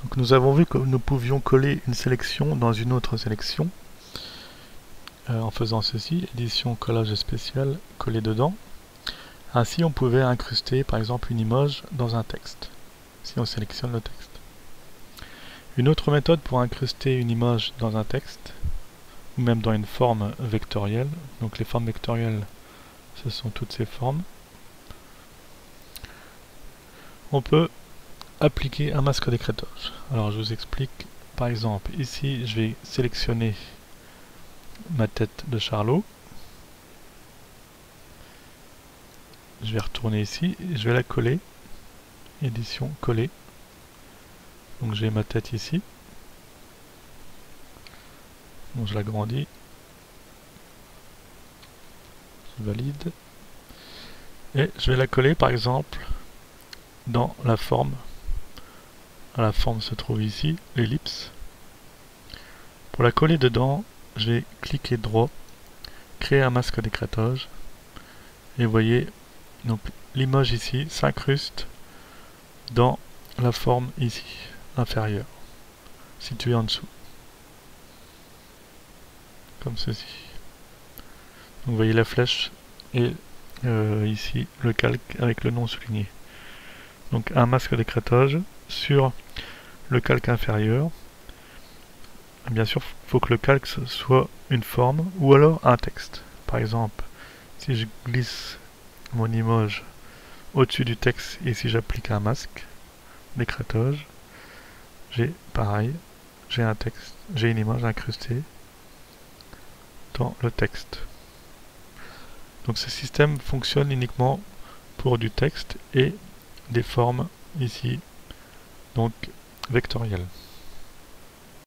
Donc nous avons vu que nous pouvions coller une sélection dans une autre sélection en faisant ceci, édition collage spécial, coller dedans. Ainsi on pouvait incruster par exemple une image dans un texte, si on sélectionne le texte. Une autre méthode pour incruster une image dans un texte, ou même dans une forme vectorielle, donc les formes vectorielles ce sont toutes ces formes, on peut appliquer un masque d'écrêtage. Alors je vous explique, par exemple ici je vais sélectionner ma tête de Charlot, je vais retourner ici, et je vais la coller, édition coller, donc j'ai ma tête ici, donc je l'agrandis, je valide, et je vais la coller par exemple dans la forme. La forme se trouve ici, l'ellipse. Pour la coller dedans, je vais cliquer droit, créer un masque d'écrêtage, et vous voyez, donc l'image ici s'incruste dans la forme ici, inférieure, située en dessous, comme ceci. Donc vous voyez la flèche et ici le calque avec le nom souligné. Donc un masque d'écrêtage sur le calque inférieur. Bien sûr, il faut que le calque soit une forme ou alors un texte. Par exemple, si je glisse mon image au-dessus du texte et si j'applique un masque d'écrêtage, j'ai pareil, j'ai un texte, j'ai une image incrustée dans le texte. Donc ce système fonctionne uniquement pour du texte et des formes ici, donc vectorielles.